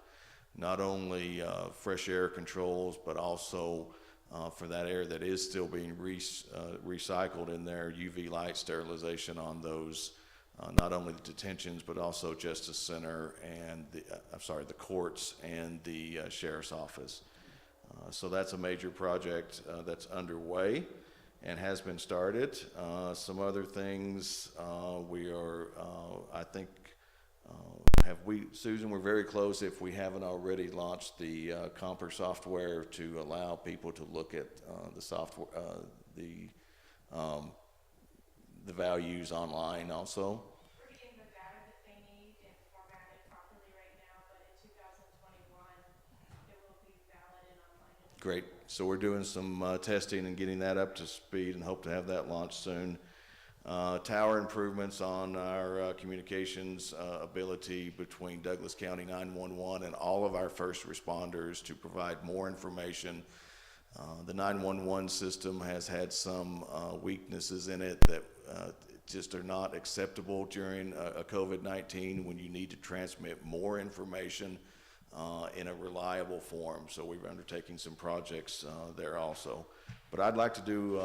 not only fresh air controls but also for that air that is still being recycled in there, UV light sterilization on those, not only the detentions, but also Justice Center and the courts and the Sheriff's Office. So that's a major project that's underway and has been started. Some other things we are, I think, Susan, we're very close, if we haven't already, launched the Comper software to allow people to look at the software, the values online also. We're getting the data that they need and formatted properly right now, but in 2021, it will be valid and online. Great. So we're doing some testing and getting that up to speed and hope to have that launched soon. Tower improvements on our communications ability between Douglas County 911 and all of our first responders to provide more information. The 911 system has had some weaknesses in it that just are not acceptable during a COVID-19 when you need to transmit more information in a reliable form. So we're undertaking some projects there also. What I'd like to do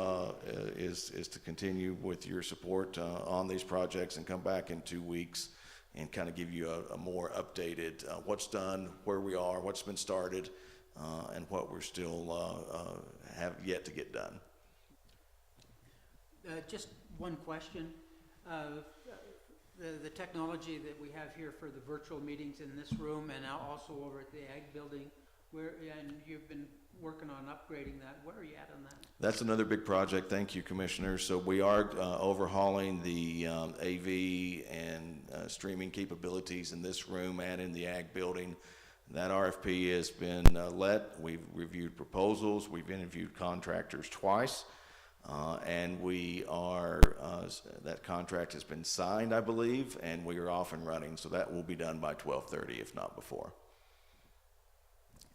is to continue with your support on these projects and come back in 2 weeks and kind of give you a more updated what's done, where we are, what's been started, and what we're still have yet to get done. Just one question. The technology that we have here for the virtual meetings in this room and now also over at the Ag Building, and you've been working on upgrading that. Where are you at on that? That's another big project. Thank you, Commissioner. So we are overhauling the AV and streaming capabilities in this room and in the Ag Building. That RFP has been let. We've reviewed proposals. We've interviewed contractors twice. And we are, that contract has been signed, I believe, and we are off and running. So that will be done by 12:30, if not before.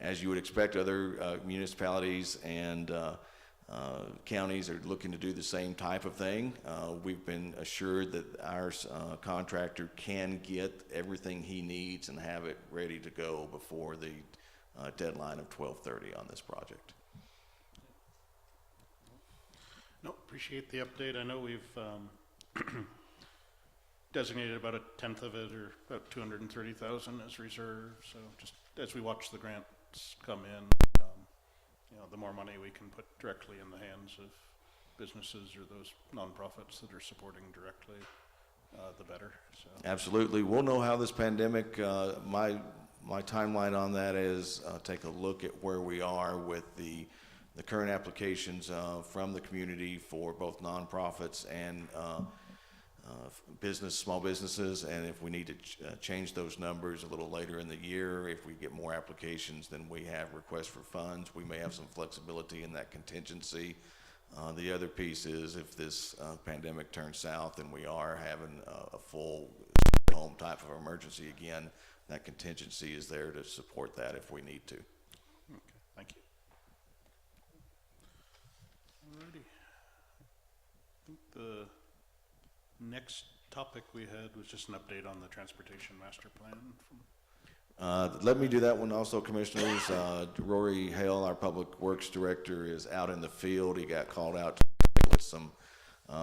As you would expect, other municipalities and counties are looking to do the same type of thing. We've been assured that our contractor can get everything he needs and have it ready to go before the deadline of 12:30 on this project. No, appreciate the update. I know we've designated about 1/10 of it, or about 230,000 as reserve. So just as we watch the grants come in, the more money we can put directly in the hands of businesses or those nonprofits that are supporting directly, the better. So absolutely, we'll know how this pandemic. My timeline on that is take a look at where we are with the current applications from the community for both nonprofits and small businesses, and if we need to change those numbers a little later in the year, if we get more applications than we have requests for funds, we may have some flexibility in that contingency. The other piece is if this pandemic turns south and we are having a full home type of emergency again, that contingency is there to support that if we need to. Okay, thank you. Alrighty. I think the next topic we had was just an update on the transportation master plan. Let me do that one also, Commissioners. Rory Hale, our Public Works Director, is out in the field. He got called out to with some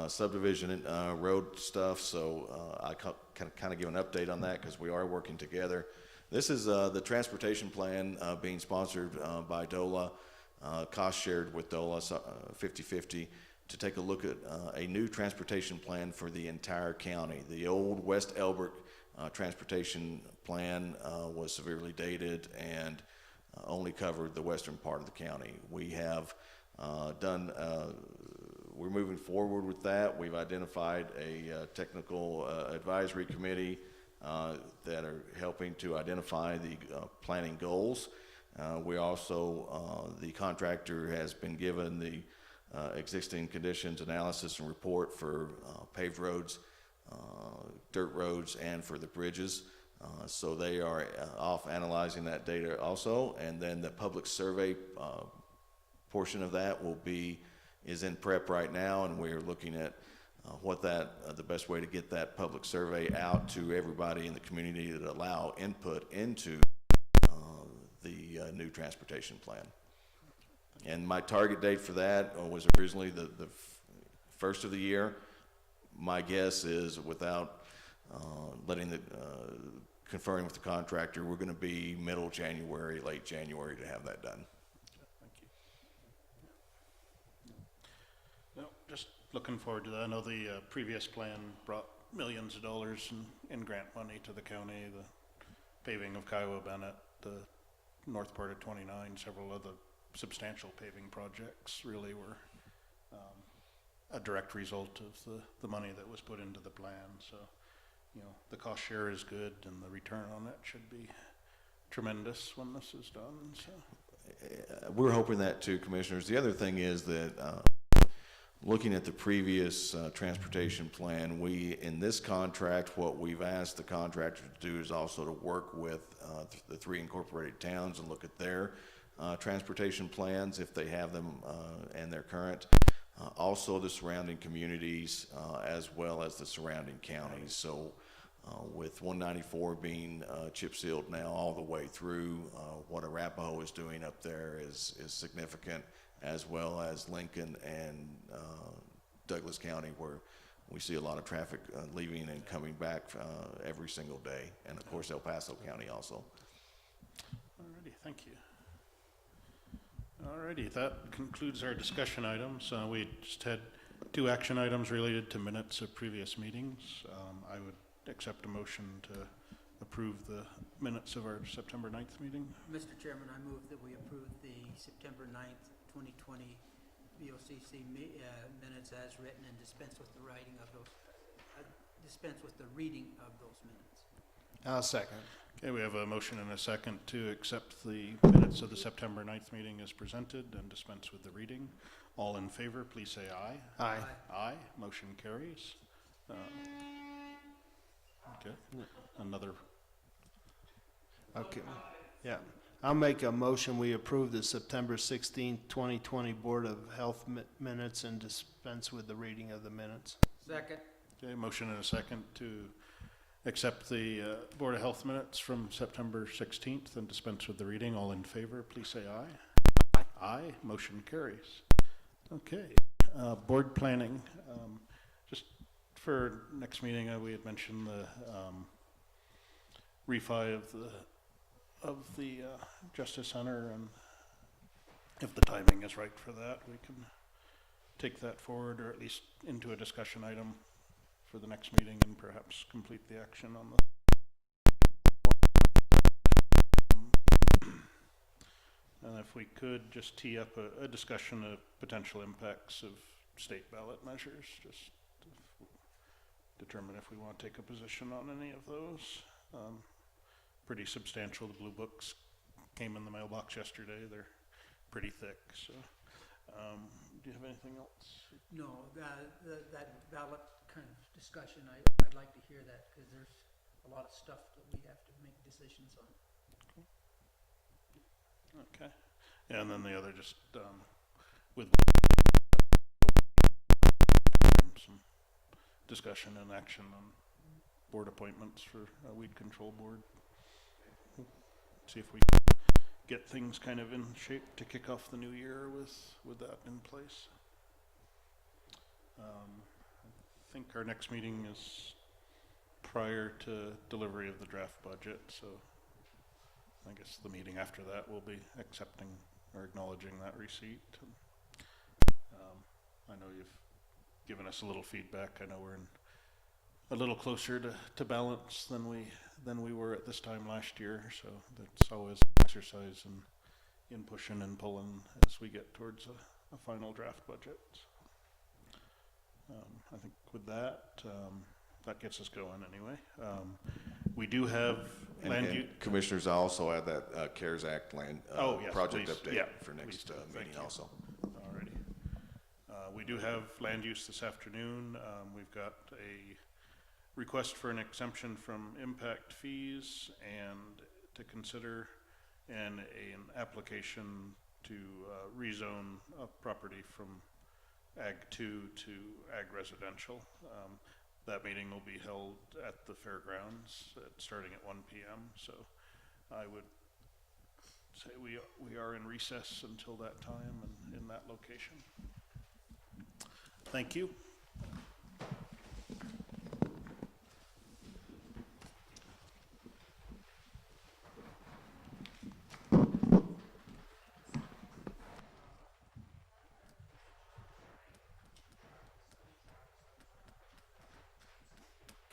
subdivision road stuff, so I can kind of give an update on that because we are working together. This is the transportation plan being sponsored by DOLA, cost shared with DOLA, 50-50, to take a look at a new transportation plan for the entire county. The old West Elbert transportation plan was severely dated and only covered the western part of the county. We have we're moving forward with that. We've identified a technical advisory committee that are helping to identify the planning goals. We also, the contractor has been given the existing conditions analysis and report for paved roads, dirt roads, and for the bridges. So they are off analyzing that data also, and then the public survey portion of that is in prep right now, and we're looking at the best way to get that public survey out to everybody in the community that allow input into the new transportation plan. And my target date for that was originally the first of the year. My guess is, without conferring with the contractor, we're going to be middle January, late January to have that done. Thank you. No, just looking forward to that. I know the previous plan brought millions of dollars in grant money to the county, the paving of Kiowa Bennett, the north part of 29, several other substantial paving projects really were a direct result of the money that was put into the plan. So, you know, the cost share is good and the return on it should be tremendous when this is done. So We're hoping that too, Commissioners. The other thing is that looking at the previous transportation plan, in this contract, what we've asked the contractor to do is also to work with the 3 incorporated towns and look at their transportation plans, if they have them and they're current. Also the surrounding communities as well as the surrounding counties. So with 194 being chip sealed now all the way through, what Arapahoe is doing up there is significant, as well as Lincoln and Douglas County, where we see a lot of traffic leaving and coming back every single day, and of course El Paso County also. alrighty, thank you. Alrighty, that concludes our discussion items. We just had 2 action items related to minutes of previous meetings. I would accept a motion to approve the minutes of our September 9th meeting. Mr. Chairman, I move that we approve the September 9th, 2020 BoCC minutes as written and dispense with the writing of those, dispense with the reading of those minutes. I'll second. Okay, we have a motion and a second to accept the minutes of the September 9th meeting as presented and dispense with the reading. All in favor, please say aye. Aye. Aye. Motion carries. Okay. Another. Okay. Yeah. I'll make a motion, we approve the September 16th, 2020 Board of Health minutes and dispense with the reading of the minutes. Second. Okay, motion and a second to accept the Board of Health minutes from September 16th and dispense with the reading. All in favor, please say aye. Aye. Aye. Motion carries. Okay. Board planning. Just for next meeting, we had mentioned the refi of the Justice Center, and if the timing is right for that, we can take that forward, or at least into a discussion item for the next meeting, and perhaps complete the action on the and if we could just tee up a discussion of potential impacts of state ballot measures, just to determine if we want to take a position on any of those. Pretty substantial. The blue books came in the mailbox yesterday. They're pretty thick. So do you have anything else? No, that ballot kind of discussion, I'd like to hear that, because there's a lot of stuff that we have to make decisions on. Okay. Yeah, and then the other, just with some discussion and action on board appointments for a weed control board. See if we can get things kind of in shape to kick off the new year with that in place. I think our next meeting is prior to delivery of the draft budget, so I guess the meeting after that will be accepting or acknowledging that receipt. I know you've given us a little feedback. I know we're in a little closer to balance than we were at this time last year, so that's always an exercise in pushing and pulling as we get towards a final draft budget. I think with that, that gets us going anyway. We do have land use. Commissioners, I also add that CARES Act land Yes, project please. update Yeah, for next meeting also. Alrighty. We do have land use this afternoon. We've got a request for an exemption from impact fees and to consider an application to rezone a property from Ag 2 to Ag Residential. That meeting will be held at the fairgrounds starting at 1 p.m. So I would say we are in recess until that time and in that location. Thank you.